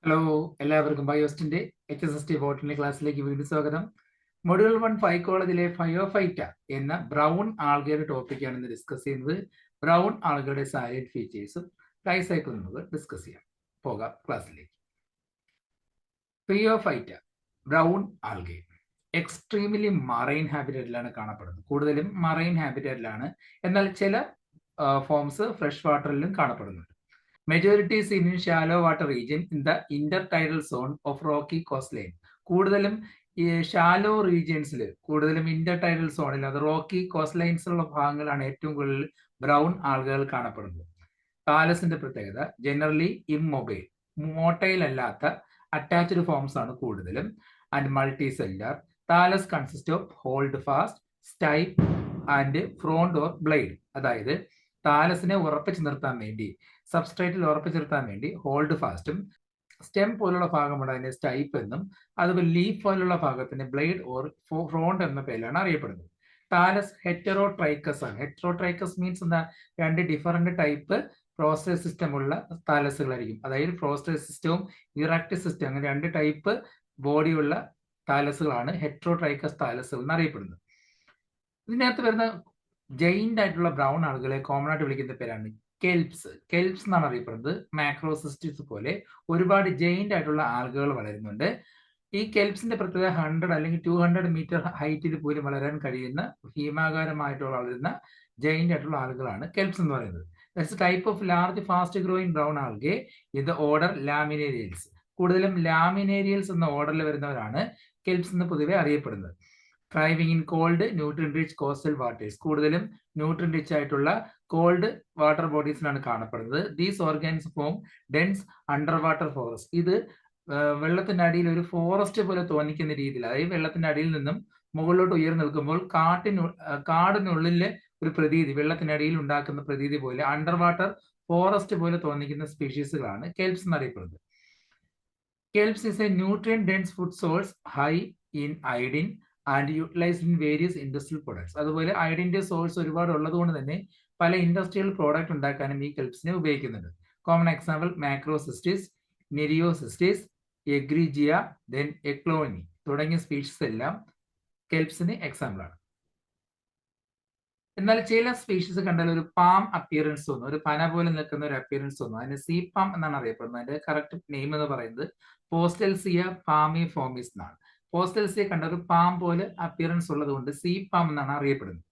Hello, എല്ലാവർക്കും ബയോസ്റ്റിന്റെ HSST botany ക്ലാസ്സിലേക്ക് വീണ്ടും സ്വാഗതം. മൊഡ്യൂൾ 1 ഫൈക്കോളജിയിലെ ഫയോഫൈറ്റ എന്ന ബ്രൗൺ ആൽഗയുടെ ടോപ്പിക്കാണ് ഇന്ന് ഡിസ്കസ് ചെയ്യുന്നത്. ബ്രൗൺ ആൽഗയുടെ സൈലന്റ് ഫീച്ചേഴ്സും ലൈഫ് സൈക്കിളും നമുക്ക് ഡിസ്കസ് ചെയ്യാം. പോകാം ക്ലാസ്സിലേക്ക്. ഫയോഫൈറ്റ ബ്രൗൺ ആൽഗെ എക്സ്ട്രീംലി മറൈൻ ഹാബിറ്ററ്റിലാണ് കാണപ്പെടുന്നത്. കൂടുതലും മറൈൻ ഹാബിറ്ററ്റിലാണ്, എന്നാൽ ചില ഫോംസ് ഫ്രഷ് വാട്ടറിലും കാണപ്പെടുന്നുണ്ട്. Majority is in shallow water region in the intertidal zone of rocky coastline. കൂടുതലും ഈ ഷാലോ റീജിയൻസിൽ, കൂടുതലും ഇന്റർടൈഡൽ സോണിൽ, അത് റോക്കി കോസ്റ്റ് ലൈൻസിലുള്ള ഭാഗങ്ങളാണ് ഏറ്റവും കൂടുതൽ ബ്രൗൺ ആൽഗകൾ കാണപ്പെടുന്നത്. താലസിന്റെ പ്രത്യേകത ജനറലി ഇമ്മൊബൈൽ, മോട്ടൈൽ അല്ലാത്ത അറ്റാച്ച്ഡ് ഫോംസ് ആണ് കൂടുതലും, and multicellular. Thallus consist of holdfast, stipe and frond or blade. അതായത് താലസിനെ ഉറപ്പിച്ചു നിർത്താൻ വേണ്ടി, സബ്സ്ട്രേറ്റിൽ ഉറപ്പിച്ചു നിർത്താൻ വേണ്ടി ഹോൾഡ് ഫാസ്റ്റും, സ്റ്റെം പോലുള്ള ഭാഗമുണ്ട് അതിനെ സ്റ്റൈപ്പ് എന്നും, അതുപോലെ ലീഫ് പോലുള്ള ഭാഗത്തിന് ബ്ലേഡ് ഓർ ഫ്രോണ്ട് എന്ന പേരിലാണ് അറിയപ്പെടുന്നത്. താലസ് ഹെറ്ററോട്രൈക്കസ് ആണ്. ഹെറ്ററോട്രൈക്കസ് മീൻസ് എന്താ? രണ്ട് ഡിഫറെന്റ് ടൈപ്പ് പ്രോസ്റ്റേറ്റ് സിസ്റ്റം ഉള്ള താലസുകളായിരിക്കും. അതായത് പ്രോസ്റ്റേറ്റ് സിസ്റ്റവും ഇറക്ട് സിസ്റ്റം, അങ്ങനെ രണ്ട് ടൈപ്പ് ബോഡിയുള്ള താലസുകളാണ് ഹെറ്ററോട്രൈക്കസ് താലസുകൾ എന്നറിയപ്പെടുന്നത്. ഇതിനകത്ത് വരുന്ന ജയിന്റ് ആയിട്ടുള്ള ബ്രൗൺ ആളുകളെ കോമൺ ആയിട്ട് വിളിക്കുന്ന പേരാണ് കെൽപ്സ്. കെൽപ്സ് എന്നാണ് അറിയപ്പെടുന്നത്. മാക്രോസിസ്റ്റിസ് പോലെ ഒരുപാട് ജയിന്റ് ആയിട്ടുള്ള ആൽഗകൾ വളരുന്നുണ്ട്. ഈ കെൽപ്സിന്റെ പ്രത്യേകത 100 അല്ലെങ്കിൽ 200 മീറ്റർ ഹൈറ്റിൽ പോലും വളരാൻ കഴിയുന്ന ഭീമാകാരമായിട്ടുള്ള വളരുന്ന ജയിന്റ് ആയിട്ടുള്ള ആളുകളാണ് കെൽപ്സ് എന്ന് പറയുന്നത്. That's type of large fast growing brown algae ഇത് ഓർഡർ ലാമിനേരിയൽസ്. കൂടുതലും ലാമിനേരിയൽസ് എന്ന ഓർഡറിൽ വരുന്നവരാണ് കെൽപ്സ് എന്ന് പൊതുവെ അറിയപ്പെടുന്നത്. Thriving in cold, nutrient-rich coastal waters. കൂടുതലും ന്യൂട്രിയൻ റിച്ച് ആയിട്ടുള്ള കോൾഡ് വാട്ടർ ബോഡീസിലാണ് കാണപ്പെടുന്നത്. These organisms form dense underwater forest. ഇത് വെള്ളത്തിന്റെ അടിയിൽ ഒരു ഫോറസ്റ്റ് പോലെ തോന്നിക്കുന്ന രീതിയിൽ, അതായത് വെള്ളത്തിന്റെ അടിയിൽ നിന്നും മുകളിലോട്ട് ഉയർന്നു നിൽക്കുമ്പോൾ കാടിനുള്ളിലെ ഒരു പ്രതീതി, വെള്ളത്തിനടിയിൽ ഉണ്ടാക്കുന്ന പ്രതീതി പോലെ അണ്ടർ വാട്ടർ ഫോറസ്റ്റ് പോലെ തോന്നിക്കുന്ന സ്പീഷീസുകളാണ് കെൽപ്സ് എന്നറിയപ്പെടുന്നത്. Kelps is a nutrient dense food source, high in iodine and utilised in various industrial products. അതുപോലെ അയഡിന്റെ സോഴ്സ് ഒരുപാട് ഉള്ളതുകൊണ്ട് തന്നെ പല ഇൻഡസ്ട്രിയൽ പ്രോഡക്റ്റ് ഉണ്ടാക്കാനും ഈ കെൽപ്സിനെ ഉപയോഗിക്കുന്നുണ്ട്. കോമൺ എക്സാമ്പിൾ മാക്രോസിസ്റ്റിസ്, നെരിയോസിസ്റ്റിസ്, എഗ്രിജിയ, ദെൻ എക്ലോനി തുടങ്ങിയ സ്പീഷീസ് എല്ലാം കെൽപ്സിന് എക്സാമ്പിൾ ആണ്. എന്നാൽ ചില സ്പീഷീസ് കണ്ടാൽ ഒരു പാം അപ്പിയറൻസ് തോന്നും, ഒരു പന പോലെ നിൽക്കുന്ന ഒരു അപ്പിയറൻസ് തോന്നും. അതിന് സീ പാം എന്നാണ് അറിയപ്പെടുന്നത്. അതിന്റെ കറക്റ്റ് നെയിം എന്ന് പറയുന്നത് പോസ്റ്റൽസിയ പാമി ഫോമിസ് എന്നാണ്. പോസ്റ്റൽസിയ കണ്ട ഒരു പാം പോലെ അപ്പിയറൻസ് ഉള്ളത് കൊണ്ട് സീ പാം എന്നാണ് അറിയപ്പെടുന്നത്.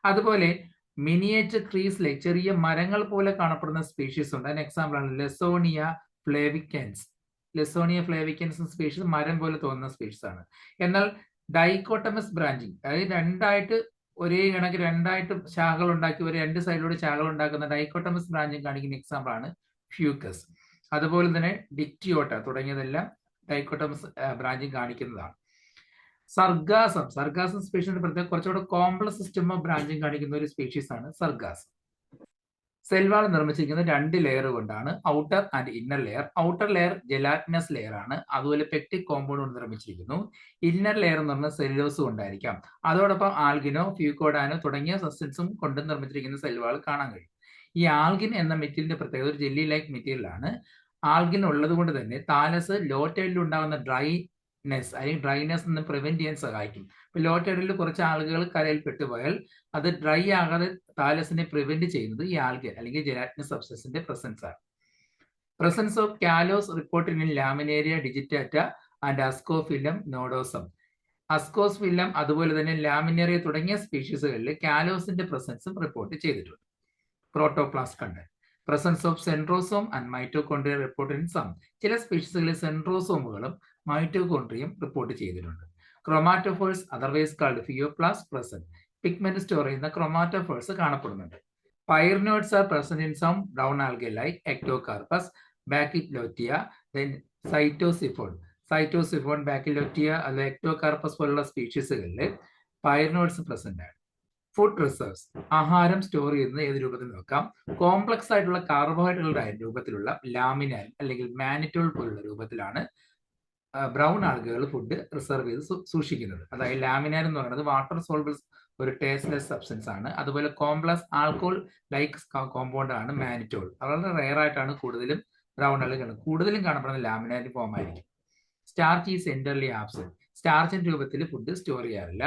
അതുപോലെ മിനിയേച്ചർ ട്രീസിലെ ചെറിയ മരങ്ങൾ പോലെ കാണപ്പെടുന്ന സ്പീഷീസ് ഉണ്ട്. അതിന് എക്സാമ്പിൾ ആണ് ലെസോണിയ ഫ്ലേവിക്കൻസ്. ലെസോണിയ ഫ്ലേവിക്കൻസ് സ്പീഷീസ് മരം പോലെ തോന്നുന്ന സ്പീഷീസ് ആണ്. എന്നാൽ ഡൈക്കോട്ടമസ് ബ്രാഞ്ചിങ്, അതായത് രണ്ടായിട്ട് ഒരേ കണക്ക് രണ്ടായിട്ട് ശാഖകൾ ഉണ്ടാക്കി ഒരു രണ്ട് സൈഡിലൂടെ ശാഖകൾ ഉണ്ടാക്കുന്ന ഡൈക്കോട്ടമസ് ബ്രാഞ്ചിങ് കാണിക്കുന്ന എക്സാമ്പിൾ ആണ് ഫ്യൂക്കസ്. അതുപോലെ തന്നെ ഡിക്റ്റിയോട്ട തുടങ്ങിയതെല്ലാം ഡൈക്കോട്ടമസ് ബ്രാഞ്ചിങ് കാണിക്കുന്നതാണ്. സർഗാസം സ്പീഷീസിന്റെ പ്രത്യേകം കുറച്ചുകൂടെ കോംപ്ലക്സ് സിസ്റ്റം ഓഫ് ബ്രാഞ്ചിങ് കാണിക്കുന്ന ഒരു സ്പീഷീസ് ആണ് സർഗാസം. സെൽവാൾ നിർമ്മിച്ചിരിക്കുന്നത് 2 ലെയർ കൊണ്ടാണ്, outer and inner layer. Outer layer gelatinous layer ആണ്, അതുപോലെ പെക്റ്റിക് കോമ്പൗണ്ട് കൊണ്ട് നിർമ്മിച്ചിരിക്കുന്നു. ഇന്നർ ലെയർ എന്ന് പറഞ്ഞാൽ സെല്ലോസ് കൊണ്ടായിരിക്കാം. അതോടൊപ്പം ആൽഗിനോ, ഫ്യൂക്കോഡാനോ തുടങ്ങിയ സബ്സ്റ്റൻസും കൊണ്ട് നിർമ്മിച്ചിരിക്കുന്ന സെൽവാൾ കാണാൻ കഴിയും. ഈ ആൽഗിൻ എന്ന മെറ്റീരിയലിന്റെ പ്രത്യേകത ഒരു ജെല്ലി ലൈക്ക് മെറ്റീരിയൽ ആണ്. ആൽഗിൻ ഉള്ളത് കൊണ്ട് തന്നെ താലസ് ലോ ടൈഡിൽ ഉണ്ടാകുന്ന ഡ്രൈനെസ്, അല്ലെങ്കിൽ ഡ്രൈനെസ് എന്ന് പ്രിവെന്റ് ചെയ്യാൻ സഹായിക്കും. ഇപ്പൊ ലോ ടൈഡിൽ കുറച്ച് ആളുകൾ കരയിൽ പെട്ടുപോയാൽ അത് ഡ്രൈ ആകാതെ താലസിനെ പ്രിവെന്റ് ചെയ്യുന്നത് ഈ ആൽഗൻ അല്ലെങ്കിൽ ജെലാറ്റിനസ് സബ്സ്റ്റൻസിന്റെ പ്രസൻസ് ആണ്. Presence of callose reported in Laminaria digitata and Ascophyllum nodosum. Ascophyllum അതുപോലെ തന്നെ ലാമിനേറിയ തുടങ്ങിയ സ്പീഷീസുകളിൽ കാലോസിന്റെ പ്രസൻസും റിപ്പോർട്ട് ചെയ്തിട്ടുണ്ട്. Protoplast content. Presence of centrosome and mitochondria reported in some. ചില സ്പീഷീസുകളിൽ സെൻട്രോസോമുകളും മൈറ്റോകോൺട്രിയയും റിപ്പോർട്ട് ചെയ്തിട്ടുണ്ട്. Chromatophores otherwise called phaeoplast present. Pigment store ചെയ്യുന്ന ക്രോമാറ്റോഫോഴ്സ് കാണപ്പെടുന്നുണ്ട്. Pyrenoids are present in some brown algae like Ectocarpus, Bachelotia, then Scytosiphon. Bachelotia അല്ലെ Ectocarpus പോലുള്ള സ്പീഷീസുകളിൽ പൈർനോയിഡ്സ് പ്രസന്റ് ആണ്. ഫുഡ് റിസർവ്സ്, ആഹാരം സ്റ്റോർ ചെയ്യുന്നത് ഏത് രൂപത്തിൽ നോക്കാം. കോംപ്ലക്സ് ആയിട്ടുള്ള കാർബോഹൈഡ്രേറ്റുകളുടെ രൂപത്തിലുള്ള ലാമിനാർ അല്ലെങ്കിൽ മാനിറ്റോൾ പോലുള്ള രൂപത്തിലാണ് ബ്രൗൺ ആൽഗകൾ ഫുഡ് റിസർവ് ചെയ്ത് സൂക്ഷിക്കുന്നത്. അതായത് ലാമിനാർ എന്ന് പറയുന്നത് വാട്ടർ സോൾബിൾ ഒരു ടേസ്റ്റ്ലെസ് സബ്സ്റ്റൻസ് ആണ്. അതുപോലെ കോംപ്ലക്സ് ആൽക്കോൾ ലൈക്ക് കോമ്പൗണ്ട് ആണ് മാനിറ്റോൾ. വളരെ റെയർ ആയിട്ടാണ് കൂടുതലും ബ്രൗൺ ആളുകളാണ്. കൂടുതലും കാണപ്പെടുന്ന ലാമിനാരി ഫോം ആയിരിക്കും. Starch is entirely absent. സ്റ്റാർച്ചിന്റെ രൂപത്തിൽ ഫുഡ് സ്റ്റോർ ചെയ്യാറില്ല.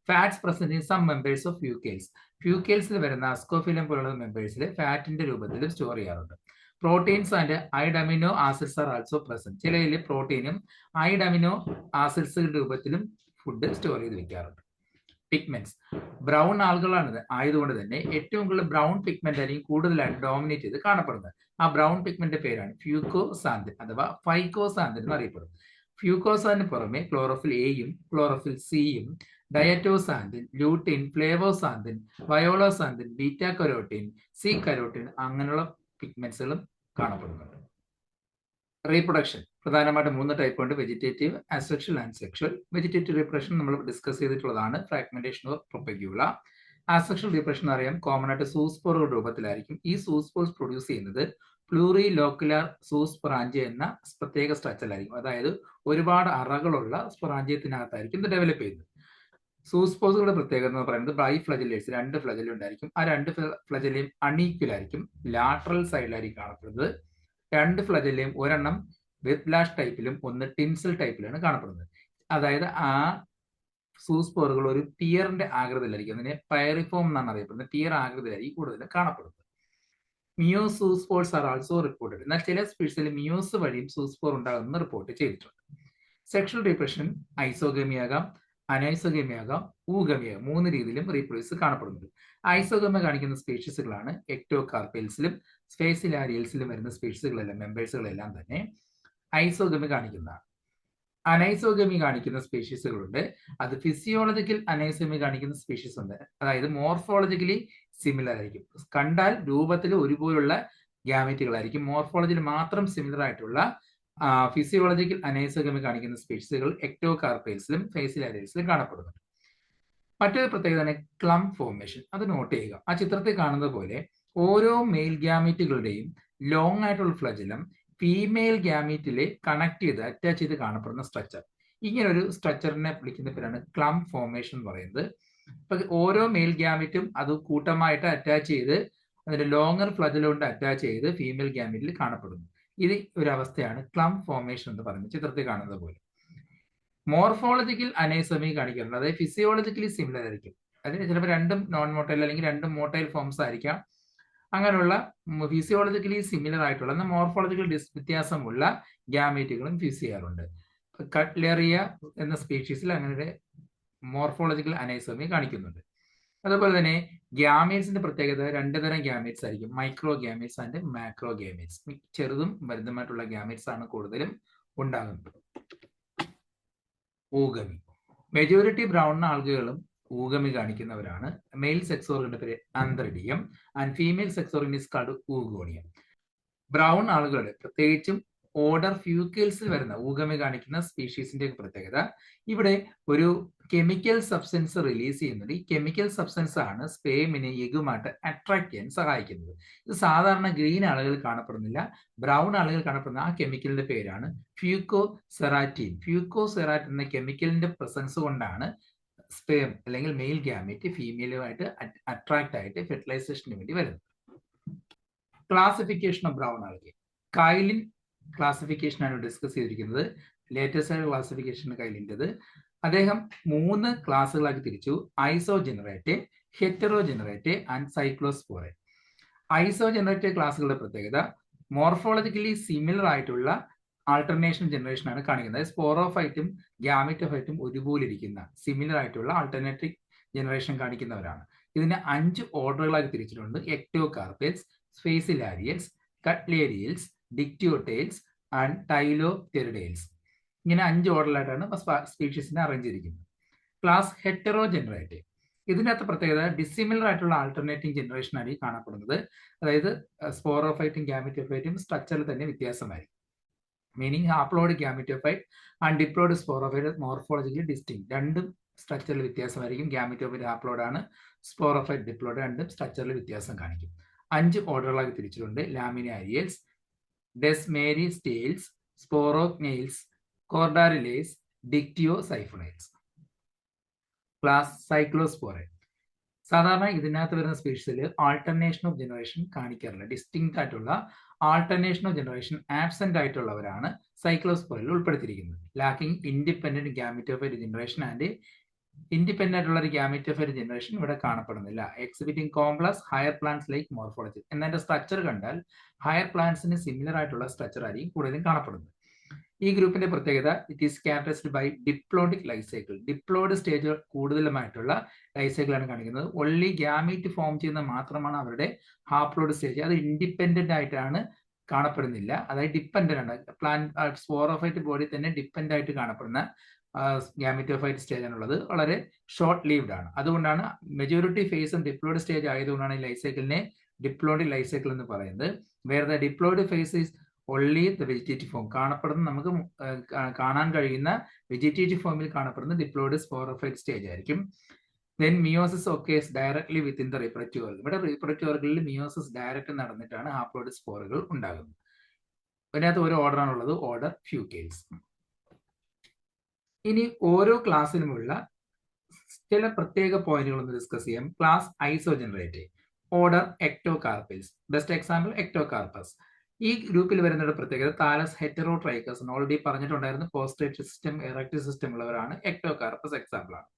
Fats present in some members of Fucales. ഫ്യൂക്കേൽസിൽ വരുന്ന അസ്കോഫിലം പോലുള്ള മെമ്പേഴ്സിൽ ഫാറ്റിന്റെ രൂപത്തിൽ സ്റ്റോർ ചെയ്യാറുണ്ട്. Proteins and iodo amino acids are also present. ചിലയിൽ പ്രോട്ടീനും ഐഡ് അമിനോ ആസിഡ്സിന്റെ രൂപത്തിലും ഫുഡ് സ്റ്റോർ ചെയ്ത് വെക്കാറുണ്ട്. പിഗ്മെന്റ്സ്, ബ്രൗൺ ആളുകളാണ് ആയതുകൊണ്ട് തന്നെ ഏറ്റവും കൂടുതൽ ബ്രൗൺ പിഗ്മെന്റ് ആയിരിക്കും കൂടുതലായിട്ട് ഡോമിനേറ്റ് ചെയ്ത് കാണപ്പെടുന്നത്. ആ ബ്രൗൺ പിഗ്മെന്റ് പേരാണ് ഫ്യൂക്കോസാന്തിൻ അഥവാ ഫൈക്കോസാന്തിൻ എന്ന് അറിയപ്പെടും. ഫ്യൂക്കോസാന്തിന് പുറമെ ക്ലോറോഫിൽ എയും ക്ലോറോഫിൽ സിയും diatoxanthin, lutein, flavoxanthin, violaxanthin, beta carotene, C carotene അങ്ങനെയുള്ള പിഗ്മെന്റ്സുകളും കാണപ്പെടുന്നുണ്ട്. റീപ്രൊഡക്ഷൻ പ്രധാനമായിട്ട് 3 ടൈപ്പ് ഉണ്ട്: vegetative, asexual and sexual. Vegetative reproduction നമ്മൾ ഡിസ്കസ് ചെയ്തിട്ടുള്ളതാണ്, fragmentation of propagula. Asexual reproduction അറിയാം, കോമൺ ആയിട്ട് സൂസ്പോറുകൾ രൂപത്തിലായിരിക്കും. ഈ സൂസ്പോർസ് പ്രൊഡ്യൂസ് ചെയ്യുന്നത് പ്ലൂറി ലോക്കുലാർ സൂസ്പൊറാഞ്ചിയ എന്ന പ്രത്യേക സ്ട്രക്ചറിലായിരിക്കും. അതായത് ഒരുപാട് അറകളുള്ള സ്പൊറാഞ്ചിയത്തിനകത്തായിരിക്കും ഇത് ഡെവലപ്പ് ചെയ്യുന്നത്. സൂസ്പോസുകളുടെ പ്രത്യേകത എന്ന് പറയുന്നത് ബൈ ഫ്ലജലേറ്റ്സ്, 2 ഫ്ലജലം ഉണ്ടായിരിക്കും. ആ 2 ഫ്ലജലയും അണീക്വലായിരിക്കും, ലാറ്ററൽ സൈഡിലായിരിക്കും കാണപ്പെടുന്നത്. 2 ഫ്ലജലയും ഒരെണ്ണം വിപ്ലാഷ് ടൈപ്പിലും ഒന്ന് ടിൻസൽ ടൈപ്പിലാണ് കാണപ്പെടുന്നത്. അതായത് ആ സൂസ്പോറുകൾ ഒരു പിയറിന്റെ ആകൃതിയിലായിരിക്കും. അതിനെ പൈറിഫോം എന്നാണ് അറിയപ്പെടുന്നത്. പിയർ ആകൃതിയിലായിരിക്കും കൂടുതലും കാണപ്പെടുന്നത്. മിയോ സൂസ്പോർസ് ആർ ആൾസോ റിപ്പോർട്ടഡ്. എന്നാൽ ചില സ്പീഷീസിൽ മിയോസ് വഴിയും സൂസ്പോർ ഉണ്ടാകുമെന്ന് റിപ്പോർട്ട് ചെയ്തിട്ടുണ്ട്. സെക്ഷൽ റീപ്രൊഡക്ഷൻ ഐസോഗമി ആകാം, അനൈസോഗമി ആകാം, ഊഗമി ആകാം. 3 രീതിയിലും റീപ്രൊഡ്യൂസ് കാണപ്പെടുന്നുണ്ട്. ഐസോഗമി കാണിക്കുന്ന സ്പീഷീസുകളാണ് എക്ടോകാർപ്പൽസിലും സ്പേസിലാരിയൽസിലും വരുന്ന സ്പീഷീസുകളെല്ലാം മെമ്പേഴ്സുകളെല്ലാം തന്നെ ഐസോഗമി കാണിക്കുന്നതാണ്. അനൈസോഗമി കാണിക്കുന്ന സ്പീഷീസുകളുണ്ട്. അത് ഫിസിയോളജിക്കൽ അനൈസോഗമി കാണിക്കുന്ന സ്പീഷീസ് ഉണ്ട്. അതായത് മോർഫോളജിക്കലി സിമിലർ ആയിരിക്കും. കണ്ടാൽ രൂപത്തിൽ ഒരുപോലുള്ള ഗ്യാമറ്റുകളായിരിക്കും. മോർഫോളജിയിൽ മാത്രം സിമിലർ ആയിട്ടുള്ള ഫിസിയോളജിക്കൽ അനൈസോഗമി കാണിക്കുന്ന സ്പീഷീസുകൾ എക്ടോകാർപ്പൽസിലും ഫേസിലാരിയൽസിലും കാണപ്പെടുന്നുണ്ട്. മറ്റൊരു പ്രത്യേകത ക്ലംപ് ഫോർമേഷൻ. അത് നോട്ട് ചെയ്യുക. ആ ചിത്രത്തിൽ കാണുന്നത് പോലെ ഓരോ മെയിൽ ഗ്യാമറ്റുകളുടെയും ലോങ് ആയിട്ടുള്ള ഫ്ലജലം ഫീമെയിൽ ഗ്യാമീറ്റിലെ കണക്ട് ചെയ്ത് അറ്റാച്ച് ചെയ്ത് കാണപ്പെടുന്ന സ്ട്രക്ചർ. ഇങ്ങനെ ഒരു സ്ട്രക്ചറിനെ വിളിക്കുന്ന പേരാണ് ക്ലംപ് ഫോർമേഷൻ എന്ന് പറയുന്നത്. ഇപ്പൊ ഓരോ മെയിൽ ഗ്യാമീറ്റും അത് കൂട്ടമായിട്ട് അറ്റാച്ച് ചെയ്ത് അതിന്റെ ലോങ്ങർ ഫ്ലജലം കൊണ്ട് അറ്റാച്ച് ചെയ്ത് ഫീമെയിൽ ഗ്യാമീറ്റിൽ കാണപ്പെടുന്നു. ഇത് ഒരു അവസ്ഥയാണ് ക്ലംപ് ഫോർമേഷൻ എന്ന് പറയുന്നത്, ചിത്രത്തിൽ കാണുന്നത് പോലെ. മോർഫോളജിക്കൽ അനൈസോമി കാണിക്കാറുണ്ട്. അതായത് ഫിസിയോളജിക്കലി സിമിലർ ആയിരിക്കും. അതിന് ചിലപ്പോൾ 2 നോൺ മോട്ടൈൽ അല്ലെങ്കിൽ 2 മോട്ടൈൽ ഫോംസ് ആയിരിക്കാം. അങ്ങനെയുള്ള ഫിസിയോളജിക്കലി സിമിലർ ആയിട്ടുള്ള മോർഫോളജിക്കൽ വ്യത്യാസമുള്ള ഗ്യാമേറ്റുകളും ഫ്യൂസ് ചെയ്യാറുണ്ട്. കട്ട്ലെറിയ എന്ന സ്പീഷീസിൽ അങ്ങനെ മോർഫോളജിക്കൽ അനൈസോമി കാണിക്കുന്നുണ്ട്. അതുപോലെ തന്നെ ഗ്യാമേറ്റ്സിന്റെ പ്രത്യേകത 2 തരം ഗ്യാമേറ്റ്സ് ആയിരിക്കും: micro gametes and macro gametes. ചെറുതും വലുതുമായിട്ടുള്ള ഗ്യാമേറ്റ്സ് ആണ് കൂടുതലും ഉണ്ടാകുന്നത്. ഊഗമി, മെജോറിറ്റി ബ്രൗൺ ആളുകളും ഊഗമി കാണിക്കുന്നവരാണ്. മെയിൽ സെക്സ് ഓർഗന്റെ പേര് antheridium and female sex organ is called oogonium. Brown ആളുകൾ പ്രത്യേകിച്ചും ഓർഡർ ഫ്യൂക്കേൽസിൽ വരുന്ന ഊഗമി കാണിക്കുന്ന സ്പീഷീസിന്റെ പ്രത്യേകത, ഇവിടെ ഒരു കെമിക്കൽ സബ്സ്റ്റൻസ് റിലീസ് ചെയ്യുന്നുണ്ട്. ഈ കെമിക്കൽ സബ്സ്റ്റൻസ് ആണ് സ്പേമിനെ എഗുമായിട്ട് അട്രാക്ട് ചെയ്യാൻ സഹായിക്കുന്നത്. ഇത് സാധാരണ ഗ്രീൻ ആളുകൾ കാണപ്പെടുന്നില്ല. ബ്രൗൺ ആളുകൾ കാണപ്പെടുന്ന ആ കെമിക്കലിന്റെ പേരാണ് ഫ്യൂക്കോസെറാറ്റിൻ. ഫ്യൂക്കോസെറാറ്റിൻ എന്ന കെമിക്കലിന്റെ പ്രസൻസ് കൊണ്ടാണ് സ്പേം അല്ലെങ്കിൽ മെയിൽ ഗ്യാമേറ്റ് ഫീമെയിലുമായിട്ട് അട്രാക്ട് ആയിട്ട് ഫെർട്ടിലൈസേഷന് വേണ്ടി വരുന്നത്. Classification of brown algae. Kylin classification ആണ് ഡിസ്കസ് ചെയ്തിരിക്കുന്നത്. ലേറ്റസ്റ്റ് ആയ ക്ലാസിഫിക്കേഷൻ കൈലിൻ്റെത്. അദ്ദേഹം 3 ക്ലാസ്സുകളാക്കി തിരിച്ചു: ഐസോജനറേറ്റ്, ഹെറ്ററോജനറേറ്റ് ആൻഡ് സൈക്ലോസ്പോറെ. ഐസോജനറേറ്റ് ക്ലാസ്സുകളുടെ പ്രത്യേകത മോർഫോളജിക്കലി സിമിലർ ആയിട്ടുള്ള ആൾട്ടർനേഷൻ ജനറേഷൻ ആണ് കാണിക്കുന്നത്. സ്പോറോഫൈറ്റും ഗ്യാമിറ്റോഫൈറ്റും ഒരുപോലെ ഇരിക്കുന്ന സിമിലർ ആയിട്ടുള്ള ആൾട്ടർനേറ്റീവ് ജനറേഷൻ കാണിക്കുന്നവരാണ്. ഇതിനെ 5 ഓർഡറുകളാക്കി തിരിച്ചിട്ടുണ്ട്: എക്ടോകാർപ്പൽസ്, സ്പേസിലാരിയൽസ്, കട്ട്ലേരിയൽസ്, ഡിക്റ്റിയോട്ടൈൽസ് ആൻഡ് ടൈലോപെരിഡൈൽസ്. ഇങ്ങനെ 5 ഓർഡറിലായിട്ടാണ് സ്പീഷീസിനെ അറേഞ്ച് ചെയ്തിരിക്കുന്നത്. ക്ലാസ് ഹെറ്ററോജനറേറ്റ്. ഇതിനകത്ത് പ്രത്യേകത ഡിസിമിലർ ആയിട്ടുള്ള ആൾട്ടർനേറ്റീവ് ജനറേഷൻ ആണ് ഈ കാണപ്പെടുന്നത്. അതായത് സ്പോറോഫൈറ്റും ഗ്യാമിറ്റോഫൈറ്റും സ്ട്രക്ചറിൽ തന്നെ വ്യത്യാസമായിരിക്കും. Meaning haploid gametophyte and diploid sporophyte morphologically distinct. 2 സ്ട്രക്ചറിൽ വ്യത്യാസമായിരിക്കും. ഗ്യാമിറ്റോഫൈറ്റ് ഹാപ്ലോയിഡ് ആണ്, സ്പോറോഫൈറ്റ് ഡിപ്ലോയിഡ്. 2 സ്ട്രക്ചറിൽ വ്യത്യാസം കാണിക്കും. 5 ഓർഡറുകളാക്കി തിരിച്ചിട്ടുണ്ട്: ലാമിനാരിയൽസ്, ഡെസ്മേരിസ്റ്റേൽസ്, സ്പോറോഗ്നെയിൽസ്, കോർഡാരിലേസ്, ഡിക്റ്റിയോസൈഫോണൈൽസ്. ക്ലാസ് സൈക്ലോസ്പോറെ. സാധാരണ ഇതിനകത്ത് വരുന്ന സ്പീഷീസിൽ ആൾട്ടർനേഷൻ ഓഫ് ജനറേഷൻ കാണിക്കാറില്ല. ഡിസ്റ്റിങ്ക്റ്റ് ആയിട്ടുള്ള ആൾട്ടർനേഷൻ ഓഫ് ജനറേഷൻ ആബ്സെന്റ് ആയിട്ടുള്ളവരാണ് സൈക്ലോസ്പോറിൽ ഉൾപ്പെടുത്തിയിരിക്കുന്നത്. Lacking independent gametophyte generation and independent ആയിട്ടുള്ള ഒരു ഗാമിറ്റോഫൈറ്റ് ജനറേഷൻ ഇവിടെ കാണപ്പെടുന്നില്ല. Exhibiting complex higher plants like morphology. എന്നതിന്റെ സ്ട്രക്ചർ കണ്ടാൽ ഹയർ പ്ലാന്റ്സിന് സിമിലർ ആയിട്ടുള്ള സ്ട്രക്ചർ ആയിരിക്കും കൂടുതലും കാണപ്പെടുന്നത്. ഈ ഗ്രൂപ്പിന്റെ പ്രത്യേകത it is characterised by diploidic life cycle. Diploid stage കൂടുതലുമായിട്ടുള്ള ലൈഫ് സൈക്കിളാണ് കാണിക്കുന്നത്. ഒൺലി ഗ്യാമീറ്റ് ഫോം ചെയ്യുന്ന മാത്രമാണ് അവരുടെ ഹാപ്ലോയിഡ് സ്റ്റേജ്. അത് ഇൻഡിപെൻഡന്റ് ആയിട്ടാണ് കാണപ്പെടുന്നില്ല, അതായത് ഡിപ്പെൻഡന്റ് ആണ്. പ്ലാന്റ് സ്പോറോഫൈറ്റ് ബോഡി തന്നെ ഡിപ്പെൻഡ് ആയിട്ട് കാണപ്പെടുന്ന ഗാമിറ്റോഫൈറ്റ് സ്റ്റേജ് ആണുള്ളത്. വളരെ ഷോർട്ട് ലീവ്ഡ് ആണ്. അതുകൊണ്ടാണ് മെജോറിറ്റി ഫേസും ഡിപ്ലോയിഡ് സ്റ്റേജ് ആയതുകൊണ്ടാണ് ഈ ലൈഫ് സൈക്കിളിനെ ഡിപ്ലോയിഡ് ലൈഫ് സൈക്കിൾ എന്ന് പറയുന്നത്. Where the diploid phase is only the vegetative form. കാണപ്പെടുന്ന നമുക്ക് കാണാൻ കഴിയുന്ന വെജിറ്റേറ്റീവ് ഫോമിൽ കാണപ്പെടുന്ന ഡിപ്ലോയിഡ് സ്പോറോഫൈറ്റ് സ്റ്റേജ് ആയിരിക്കും. Then meiosis occurs directly within the reproductive organ. ഇവിടെ റീപ്രൊഡക്റ്റീവ് ഓർഗനിൽ മിയോസിസ് ഡയറക്റ്റ് നടന്നിട്ടാണ് ഹാപ്ലോയിഡ് സ്പോറുകൾ ഉണ്ടാകുന്നത്. അതിനകത്ത് ഒരു ഓർഡർ ആണുള്ളത്, ഓർഡർ ഫ്യൂക്കേൽസ്. ഇനി ഓരോ ക്ലാസ്സിലുമുള്ള ചില പ്രത്യേക പോയിന്റുകൾ ഒന്ന് ഡിസ്കസ് ചെയ്യാം. Class Isogeneratae, order Ectocarpales. Best example Ectocarpus. ഈ ഗ്രൂപ്പിൽ വരുന്ന പ്രത്യേകത താലസ് ഹെറ്ററോട്രൈക്കസ്. ഓൾറെഡി പറഞ്ഞിട്ടുണ്ടായിരുന്നു, പോസ്ട്രേറ്റ് സിസ്റ്റം എറക്റ്റീവ് സിസ്റ്റം ഉള്ളവരാണ്. എക്ടോകാർപ്പസ് എക്സാമ്പിൾ ആണ്.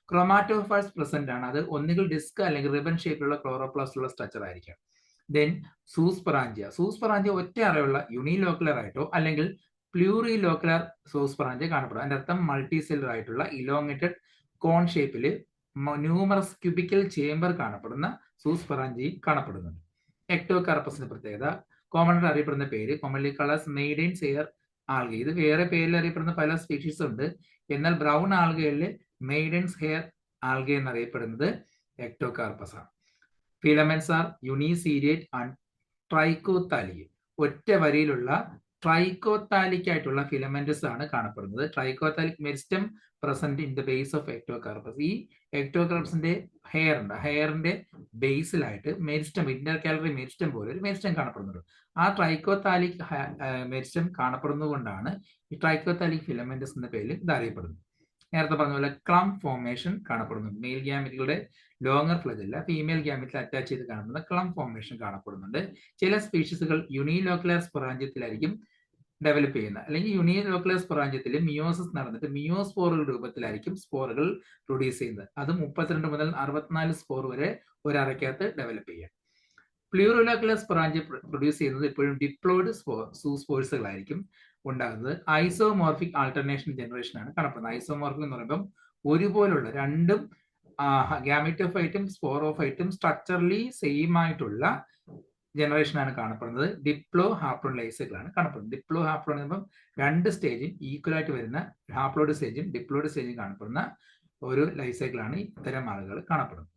ക്രോമാറ്റോഫൈറ്റ്സ് പ്രസന്റ് ആണ്. അത് ഒന്നുകിൽ ഡിസ്ക് അല്ലെങ്കിൽ റിബൺ ഷേപ്പിലുള്ള ക്ലോറോപ്ലാസ്റ്റുള്ള സ്ട്രക്ചർ ആയിരിക്കാം. ദെൻ സൂസ്പെറാഞ്ചിയ. സൂസ്പെറാഞ്ചിയ ഒറ്റ അറയുള്ള യൂണിലോക്കുലർ ആയിട്ടോ അല്ലെങ്കിൽ പ്ലൂറിലോക്കുലർ സൂസ്പെറാഞ്ചിയ കാണപ്പെടും. അതിന്റെ അർത്ഥം മൾട്ടി സെല്ലർ ആയിട്ടുള്ള ഇലോങ്ങേറ്റഡ് കോൺ ഷേപ്പിൽ ന്യൂമറസ് ക്യൂബിക്കൽ ചേംബർ കാണപ്പെടുന്ന സൂസ്പെറാഞ്ചിയ കാണപ്പെടുന്നുണ്ട്. എക്ടോകാർപ്പസിന്റെ പ്രത്യേകത കോമൺ ആയിട്ട് അറിയപ്പെടുന്ന പേര് commonly called maiden's hair alga. ഇത് വേറെ പേരിൽ അറിയപ്പെടുന്ന പല സ്പീഷീസ് ഉണ്ട്. എന്നാൽ ബ്രൗൺ ആൽഗയിൽ മെയ്ഡൻസ് ഹെയർ ആൽഗ എന്നറിയപ്പെടുന്നത് എക്ടോകാർപ്പസ് ആണ്. Filaments are uniseriate and trichothallic. ഒറ്റ വരിയിലുള്ള ട്രൈക്കോതാലിക് ആയിട്ടുള്ള ഫിലമെന്റ്സ് ആണ് കാണപ്പെടുന്നത്. Trichothallic meristem present in the base of Ectocarpus. ഈ എക്ടോകാർപ്പസിന്റെ ഹെയർ ഉണ്ട്, ഹെയറിന്റെ ബേസിലായിട്ട് മെരിസ്റ്റം, ഇന്റർകാലറി മെരിസ്റ്റം പോലെ ഒരു മെരിസ്റ്റം കാണപ്പെടുന്നുണ്ട്. ആ ട്രൈക്കോതാലിക് മെരിസ്റ്റം കാണപ്പെടുന്നത് കൊണ്ടാണ് ഈ ട്രൈക്കോതാലിക് ഫിലമെന്റ്സ് എന്ന പേരിൽ ഇത് അറിയപ്പെടുന്നത്. നേരത്തെ പറഞ്ഞ പോലെ ക്ലംപ് ഫോർമേഷൻ കാണപ്പെടുന്നുണ്ട്. മെയിൽ ഗ്യാമിറ്റുകളുടെ ലോങ്ങർ ഫ്ലജല്ല, ഫീമെയിൽ ഗ്യാമിറ്റിൽ അറ്റാച്ച് ചെയ്ത് കാണുന്ന ക്ലംപ് ഫോർമേഷൻ കാണപ്പെടുന്നുണ്ട്. ചില സ്പീഷീസുകൾ യൂണിലോക്കുലർ സ്പൊറാഞ്ചിയത്തിലായിരിക്കും ഡെവലപ്പ് ചെയ്യുന്നത്, അല്ലെങ്കിൽ യൂണിലോക്കുലർ സ്പൊറാഞ്ചിയത്തിൽ മിയോസിസ് നടന്നിട്ട് മിയോസ്പോറുകൾ രൂപത്തിലായിരിക്കും സ്പോറുകൾ പ്രൊഡ്യൂസ് ചെയ്യുന്നത്. അത് 32 മുതൽ 64 സ്പോർ വരെ ഒരറയ്ക്കകത്ത് ഡെവലപ്പ് ചെയ്യാം. പ്ലൂറിലോക്കുലർ സ്പൊറാഞ്ചിയ പ്രൊഡ്യൂസ് ചെയ്യുന്നത് എപ്പോഴും ഡിപ്ലോയിഡ് സൂസ്പോഴ്സുകളായിരിക്കും ഉണ്ടാകുന്നത്. ഐസോമോർഫിക് ആൾട്ടർനേഷൻ ജനറേഷൻ ആണ് കാണപ്പെടുന്നത്. ഐസോമോർഫിക് എന്ന് പറയുമ്പോൾ ഒരുപോലുള്ള രണ്ടും ഗാമിറ്റോഫൈറ്റും സ്പോറോഫൈറ്റും സ്ട്രക്ചറലി സെയിം ആയിട്ടുള്ള ജനറേഷൻ ആണ് കാണപ്പെടുന്നത്. ഡിപ്ലോ ഹാപ്ലോൺ ലൈഫ് സൈക്കിളാണ് കാണപ്പെടുന്നത്. ഡിപ്ലോ ഹാപ്ലോൺ എന്ന് പറയുമ്പോൾ രണ്ട് സ്റ്റേജും ഈക്വൽ ആയിട്ട് വരുന്ന ഹാപ്ലോയിഡ് സ്റ്റേജും ഡിപ്ലോയിഡ് സ്റ്റേജും കാണപ്പെടുന്ന ഒരു ലൈഫ് സൈക്കിളാണ് ഇത്തരം ആളുകൾ കാണപ്പെടുന്നത്.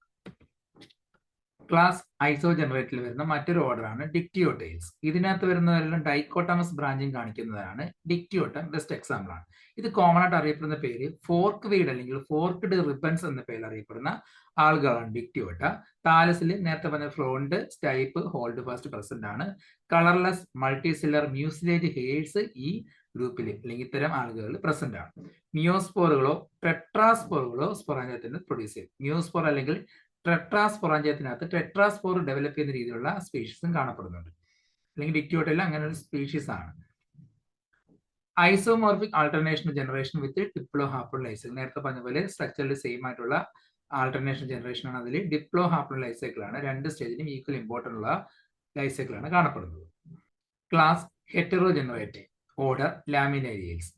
ക്ലാസ് ഐസോജനറേറ്റിൽ വരുന്ന മറ്റൊരു ഓർഡറാണ് ഡിക്റ്റിയോട്ടൈൽസ്. ഇതിനകത്ത് വരുന്നതെല്ലാം ഡൈക്കോട്ടമസ് ബ്രാഞ്ചിങ് കാണിക്കുന്നതാണ്. ഡിക്റ്റിയോട്ടം ബെസ്റ്റ് എക്സാമ്പിൾ ആണ്. ഇത് കോമൺ ആയിട്ട് അറിയപ്പെടുന്ന പേര് ഫോർക്ക് വീഡ് അല്ലെങ്കിൽ ഫോർക്ക്ഡ് റിബൺസ് എന്ന പേരിൽ അറിയപ്പെടുന്ന ആളുകളാണ് ഡിക്റ്റിയോട്ട. താലസിൽ നേരത്തെ പറഞ്ഞ ഫ്രോണ്ട്, സ്റ്റൈപ്പ്, ഹോൾഡ് ഫാസ്റ്റ് പ്രസന്റ് ആണ്. കളർലെസ് മൾട്ടിസില്ലർ മ്യൂസിലേജ് ഹെയർസ് ഈ ഗ്രൂപ്പിൽ അല്ലെങ്കിൽ ഇത്തരം ആളുകളിൽ പ്രസന്റ് ആണ്. മിയോസ്പോറുകളോ ടെട്രാസ്പോറുകളോ സ്പൊറാഞ്ചിയത്തിന് പ്രൊഡ്യൂസ് ചെയ്യും. മിയോസ്പോർ അല്ലെങ്കിൽ ടെട്രാസ്പൊറാഞ്ചിയത്തിനകത്ത് ടെട്രാസ്പോർ ഡെവലപ്പ് ചെയ്യുന്ന രീതിയിലുള്ള സ്പീഷീസും കാണപ്പെടുന്നുണ്ട്. അല്ലെങ്കിൽ ഡിക്റ്റിയോട്ടയിൽ അങ്ങനെ ഒരു സ്പീഷീസ് ആണ്. ഐസോമോർഫിക് ആൾട്ടർനേഷൻ ജനറേഷൻ വിത്ത് ഡിപ്ലോ ഹാപ്ലോൺ ലൈഫ് സൈക്കിൾ. നേരത്തെ പറഞ്ഞ പോലെ സ്ട്രക്ചറിൽ സെയിം ആയിട്ടുള്ള ആൾട്ടർനേഷൻ ജനറേഷൻ ആണ്. അതിൽ ഡിപ്ലോ ഹാപ്ലോൺ ലൈഫ് സൈക്കിൾ ആണ്. രണ്ട് സ്റ്റേജിലും ഈക്വൽ ഇമ്പോർട്ടൻ്റ് ഉള്ള ലൈഫ് സൈക്കിൾ ആണ് കാണപ്പെടുന്നത്. Class Heterogeneratae, order Laminariales.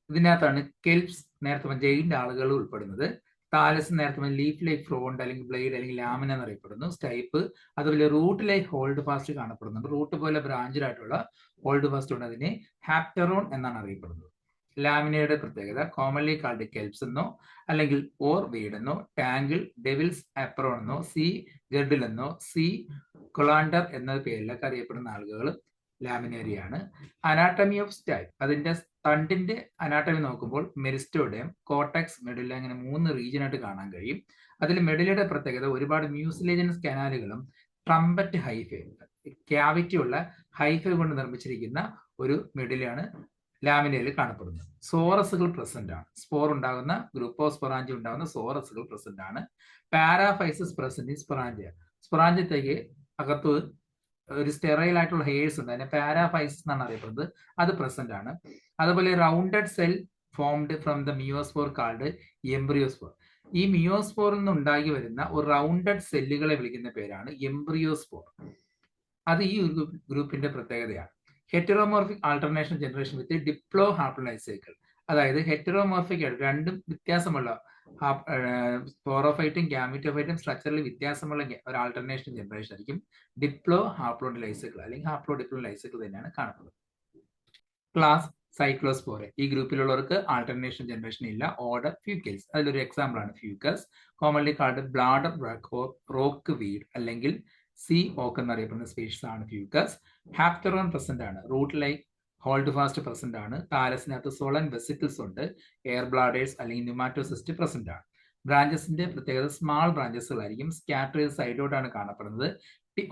ഇതിനകത്താണ് കെൽപ്സ്, നേരത്തെ ജെയിന്റ് ആളുകൾ ഉൾപ്പെടുന്നത്. താലസ് നേരത്തെ ലീഫ് ലൈക്ക് ഫ്രോണ്ട് അല്ലെങ്കിൽ ബ്ലേഡ് അല്ലെങ്കിൽ ലാമിന എന്നറിയപ്പെടുന്നു. സ്റ്റൈപ്പ് അതുപോലെ റൂട്ട് ലൈക്ക് ഹോൾഡ് ഫാസ്റ്റ് കാണപ്പെടുന്നുണ്ട്. റൂട്ട് പോലെ ബ്രാഞ്ചഡ് ആയിട്ടുള്ള ഹോൾഡ് ഫാസ്റ്റ് ഉണ്ട്. അതിനെ ഹാപ്റ്ററോൺ എന്നാണ് അറിയപ്പെടുന്നത്. ലാമിനയുടെ പ്രത്യേകത കോമൺലി കാൾഡ് കെൽപ്സ് എന്നോ അല്ലെങ്കിൽ ഓർ വീഡ് എന്നോ ടാങ്കിൾ, ഡെവിൽസ് അപ്രോൺ എന്നോ സി ഗർഡിൽ എന്നോ സി കൊളാണ്ടർ എന്ന പേരിലൊക്കെ അറിയപ്പെടുന്ന ആളുകൾ ലാമിനേരിയാണ്. അനാട്ടമി ഓഫ് സ്റ്റൈപ്പ്, അതിന്റെ തണ്ടിന്റെ അനാട്ടമി നോക്കുമ്പോൾ മെരിസ്റ്റോഡിയം, കോർട്ടക്സ്, മെഡുല അങ്ങനെ 3 റീജിയനായിട്ട് കാണാൻ കഴിയും. അതിൽ മെഡുലയുടെ പ്രത്യേകത ഒരുപാട് മ്യൂസിലേജനസ് കനാലുകളും ട്രംപറ്റ് ഹൈഫൈ, ക്യാവിറ്റി ഉള്ള ഹൈഫൈ കൊണ്ട് നിർമ്മിച്ചിരിക്കുന്ന ഒരു മെഡുലയാണ് ലാമിനയിൽ കാണപ്പെടുന്നത്. സോറസുകൾ പ്രസന്റ് ആണ്. സ്പോർ ഉണ്ടാകുന്ന ഗ്രൂപ്പോസ്പൊറാഞ്ചിയ ഉണ്ടാകുന്ന സോറസുകൾ പ്രസന്റ് ആണ്. പാരാഫൈസസ് പ്രസന്റ് ഇൻ സ്പൊറാഞ്ചിയ. സ്പൊറാഞ്ചിയത്തേക്ക് അകത്ത് ഒരു സ്റ്റെറൈൽ ആയിട്ടുള്ള ഹെയർസ് ഉണ്ട്, അതിനെ പാരാഫൈസിസ് എന്നാണ് അറിയപ്പെടുന്നത്, അത് പ്രസന്റ് ആണ്. അതുപോലെ rounded cell formed from the meiospore called embryospore. ഈ മിയോസ്പോറിൽ നിന്ന് ഉണ്ടാക്കി വരുന്ന ഒരു റൗണ്ടഡ് സെല്ലുകളെ വിളിക്കുന്ന പേരാണ് എംബ്രിയോസ്പോർ. അത് ഈ ഒരു ഗ്രൂപ്പിന്റെ പ്രത്യേകതയാണ്. ഹെറ്ററോമോർഫിക് ആൾട്ടർനേഷൻ ജനറേഷൻ വിത്ത് ഡിപ്ലോ ഹാപ്ലോലൈസ് സൈക്കിൾ. അതായത് ഹെറ്ററോമോർഫിക് ആയിട്ട് രണ്ടും വ്യത്യാസമുള്ള സ്പോറോഫൈറ്റും ഗാമിറ്റോഫൈറ്റും സ്ട്രക്ചറിൽ വ്യത്യാസമുള്ള ഒരു ആൾട്ടർനേഷൻ ജനറേഷൻ ആയിരിക്കും ഡിപ്ലോ ഹാപ്ലോഡ് ലൈസൈക്കിൾ അല്ലെങ്കിൽ ഹാപ്ലോ ഡിപ്ലോ ലൈസൈക്കിൾ തന്നെയാണ് കാണപ്പെടുന്നത്. Class Cyclosporeae. ഈ ഗ്രൂപ്പിലുള്ളവർക്ക് ആൾട്ടർനേഷൻ ജനറേഷൻ ഇല്ല. Order Fucales. അതിലൊരു എക്സാമ്പിൾ ആണ് Fucus, commonly called bladder rockweed അല്ലെങ്കിൽ സി ഓക്ക് എന്നറിയപ്പെടുന്ന സ്പീഷീസ് ആണ് ഫ്യൂക്കസ്. ഹാപ്റ്ററോൺ പ്രസന്റ് ആണ്. Root like holdfast present ആണ്. താലസിനകത്ത് സോളൻ വെസിക്കിൾസ് ഉണ്ട്. എയർ ബ്ലാഡേഴ്സ് അല്ലെങ്കിൽ ന്യൂമാറ്റോസിസ്റ്റ് പ്രസന്റ് ആണ്. ബ്രാഞ്ചസിന്റെ പ്രത്യേകത സ്മാൾ ബ്രാഞ്ചസുകളായിരിക്കും. സ്കാറ്റർ ചെയ്ത് സൈഡിലോട്ടാണ് കാണപ്പെടുന്നത്.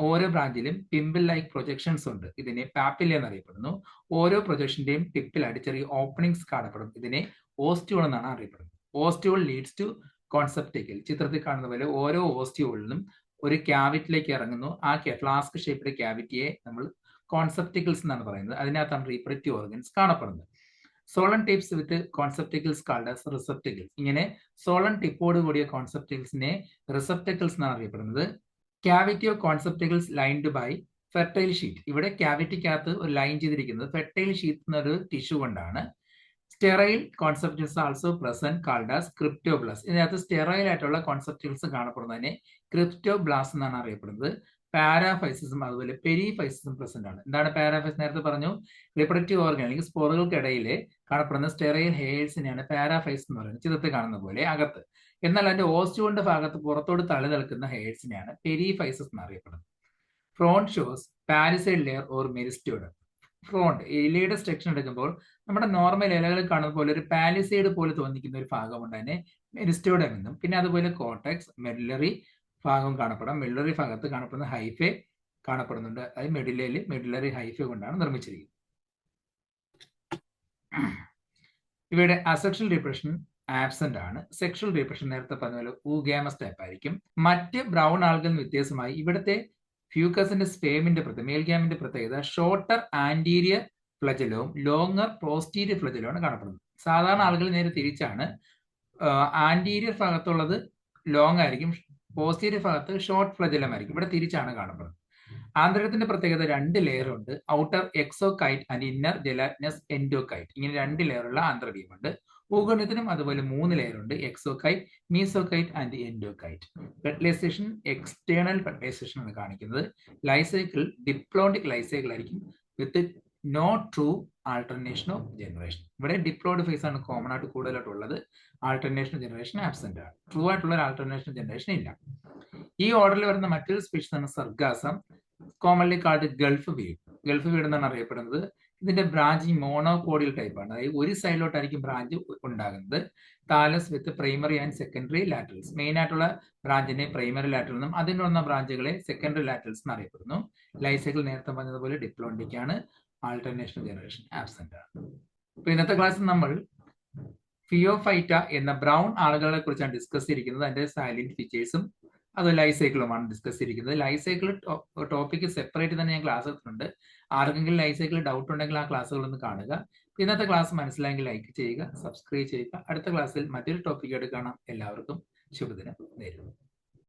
ഓരോ ബ്രാഞ്ചിലും പിമ്പിൾ ലൈക്ക് പ്രൊജക്ഷൻസ് ഉണ്ട്. ഇതിനെ പാപ്പില എന്നറിയപ്പെടുന്നു. ഓരോ പ്രൊജക്ഷന്റെയും ടിപ്പിലായിട്ട് ചെറിയ ഓപ്പണിങ്സ് കാണപ്പെടും. ഇതിനെ ഓസ്റ്റിയോൾ എന്നാണ് അറിയപ്പെടുന്നത്. ഓസ്റ്റിയോൾ ലീഡ്സ് ടു കോൺസെപ്റ്റിക്കൽ. ചിത്രത്തിൽ കാണുന്ന പോലെ ഓരോ ഓസ്റ്റിയോളിലും ഒരു ക്യാവിറ്റിലേക്ക് ഇറങ്ങുന്നു. ആ ഫ്ലാസ്ക് ഷേപ്പിലെ ക്യാവിറ്റിയെ നമ്മൾ കോൺസെപ്റ്റിക്കിൾസ് എന്നാണ് പറയുന്നത്. അതിനകത്താണ് റീപ്രൊഡക്റ്റീവ് ഓർഗൻസ് കാണപ്പെടുന്നത്. Swollen tips with conceptacles called as receptacles. ഇങ്ങനെ സോളൻ ടിപ്പോട് കൂടിയ കോൺസെപ്റ്റിക്കിൾസിനെ റിസെപ്റ്റിക്കിൾസ് എന്നാണ് അറിയപ്പെടുന്നത്. Cavity of conceptacles lined by fertile sheet. ഇവിടെ ക്യാവിറ്റിക്കകത്ത് ഒരു ലൈൻ ചെയ്തിരിക്കുന്നത് ഫെർട്ടൈൽ ഷീറ്റ് എന്നൊരു ടിഷ്യൂ കൊണ്ടാണ്. Sterile conceptacles also present called as cryptoblast. ഇതിനകത്ത് സ്റ്റെറൈൽ ആയിട്ടുള്ള കോൺസെപ്റ്റിൽസ് കാണപ്പെടുന്നതിനെ ക്രിപ്റ്റോബ്ലാസ്റ്റ് എന്നാണ് അറിയപ്പെടുന്നത്. പാരാഫൈസിസും അതുപോലെ പെരിഫൈസിസും പ്രസന്റ് ആണ്. എന്താണ് പാരാഫൈസ്? നേരത്തെ പറഞ്ഞു, റീപ്രൊഡക്റ്റീവ് ഓർഗൻ അല്ലെങ്കിൽ സ്പോറുകൾക്കിടയിൽ കാണപ്പെടുന്ന സ്റ്റെറൈൽ ഹെയർസിനെയാണ് പാരാഫൈസ് എന്ന് പറയുന്നത്, ചിത്രത്തിൽ കാണുന്ന പോലെ അകത്ത്. എന്നാൽ അതിന്റെ ഓസ്റ്റിയോളിന്റെ ഭാഗത്ത് പുറത്തോട് തള്ളി നിൽക്കുന്ന ഹെയർസിനെയാണ് പെരിഫൈസിസ് എന്നറിയപ്പെടുന്നത്. Frond shows palisade layer or meristoderm. Frond ഇലയുടെ സ്ട്രക്ചർ എടുക്കുമ്പോൾ നമ്മുടെ നോർമൽ ഇലകളിൽ കാണുന്ന പോലെ ഒരു പാലിസൈഡ് പോലെ തോന്നിക്കുന്ന ഒരു ഭാഗമുണ്ട്, അതിനെ മെരിസ്റ്റോഡം എന്നും. പിന്നെ അതുപോലെ കോർട്ടെക്സ്, മെഡുലറി ഭാഗം കാണപ്പെടാം. മെഡുലറി ഭാഗത്ത് കാണപ്പെടുന്ന ഹൈഫെ കാണപ്പെടുന്നുണ്ട്. അത് മെഡുലറി ഹൈഫെ കൊണ്ടാണ് നിർമ്മിച്ചിരിക്കുന്നത്. ഇവയുടെ അസെക്ഷൽ റീപ്രഷൻ ആബ്സെന്റ് ആണ്. സെക്ഷൽ റീപ്രഷൻ നേരത്തെ പറഞ്ഞ പോലെ ഊഗാമസ് ടൈപ്പ് ആയിരിക്കും. മറ്റ് ബ്രൗൺ ആളുകളിൽ വ്യത്യാസമായി ഇവിടുത്തെ ഫ്യൂക്കസിന്റെ സ്പേമിന്റെ മേൽഗ്യാമിന്റെ പ്രത്യേകത ഷോർട്ടർ ആന്റീരിയർ ഫ്ലജലവും ലോങ്ങർ പോസ്റ്റീരിയർ ഫ്ലജലവും ആണ് കാണപ്പെടുന്നത്. സാധാരണ ആളുകൾ നേരെ തിരിച്ചാണ്. ആന്റീരിയർ ഭാഗത്തുള്ളത് ലോങ് ആയിരിക്കും, പോസ്റ്റീരിയർ ഭാഗത്ത് ഷോർട്ട് ഫ്ലജലം ആയിരിക്കും. ഇവിടെ തിരിച്ചാണ് കാണപ്പെടുന്നത്. ആന്തരികത്തിന്റെ പ്രത്യേകത 2 ലെയർ ഉണ്ട്. Outer exochite and inner gelatinous endochite. ഇങ്ങനെ 2 ലെയറുള്ള ആന്തരികമുണ്ട്. ഊഗണത്തിനും അതുപോലെ 3 ലെയർ ഉണ്ട്. Exochite, mesochite and endochite. Fertilisation external fertilisation ആണ് കാണിക്കുന്നത്. ലൈസൈക്കിൾ ഡിപ്ലോയിഡിക് ലൈസൈക്കിൾ ആയിരിക്കും with no true alternation of generation. ഇവിടെ ഡിപ്ലോയിഡ് ഫേസ് ആണ് കോമൺ ആയിട്ട് കൂടുതലായിട്ടുള്ളത്. ആൾട്ടർനേഷൻ ജനറേഷൻ ആബ്സെന്റ് ആണ്. ട്രൂ ആയിട്ടുള്ള ഒരു ആൾട്ടർനേഷൻ ജനറേഷൻ ഇല്ല. ഈ ഓർഡറിൽ വരുന്ന മറ്റൊരു സ്പീഷീസ് ആണ് sargassum, commonly called gulf weed. Gulf weed എന്നാണ് അറിയപ്പെടുന്നത്. ഇതിന്റെ ബ്രാഞ്ചിങ് മോണോകോഡിയൽ ടൈപ്പ് ആണ്. അതായത് ഒരു സൈഡിലോട്ടായിരിക്കും ബ്രാഞ്ച് ഉണ്ടാകുന്നത്. Thallus with primary and secondary laterals. Main ആയിട്ടുള്ള ബ്രാഞ്ചിനെ പ്രൈമറി ലാറ്ററൽ എന്നും അതിന് വന്ന ബ്രാഞ്ചുകളെ സെക്കൻഡറി ലാറ്ററൽസ് എന്ന് അറിയപ്പെടുന്നു. ലൈസൈക്കിൾ നേരത്തെ പറഞ്ഞതുപോലെ ഡിപ്ലോയിഡിക് ആണ്. ആൾട്ടർനേഷൻ ജനറേഷൻ ആബ്സെന്റ് ആണ്. അപ്പൊ ഇന്നത്തെ ക്ലാസ്സിൽ നമ്മൾ ഫിയോഫൈറ്റ എന്ന ബ്രൗൺ ആളുകളെ കുറിച്ചാണ് ഡിസ്കസ് ചെയ്തിരിക്കുന്നത്. അതിന്റെ സൈലന്റ് ഫീച്ചേഴ്സും അത് ലൈഫ് സൈക്കിളുമാണ് ഡിസ്കസ് ചെയ്തിരിക്കുന്നത്. ലൈഫ് സൈക്കിൾ ടോപ്പിക്ക് സെപ്പറേറ്റ് തന്നെ ഞാൻ ക്ലാസ് എടുത്തിട്ടുണ്ട്. ആർക്കെങ്കിലും ലൈഫ് സൈക്കിൾ ഡൗട്ട് ഉണ്ടെങ്കിൽ ആ ക്ലാസ്സുകളൊന്ന് കാണുക. ഇന്നത്തെ ക്ലാസ് മനസ്സിലായെങ്കിൽ ലൈക്ക് ചെയ്യുക, സബ്സ്ക്രൈബ് ചെയ്യുക. അടുത്ത ക്ലാസ്സിൽ മറ്റൊരു ടോപ്പിക്കായിട്ട് കാണാം. എല്ലാവർക്കും ശുഭദിനം നേരുന്നു.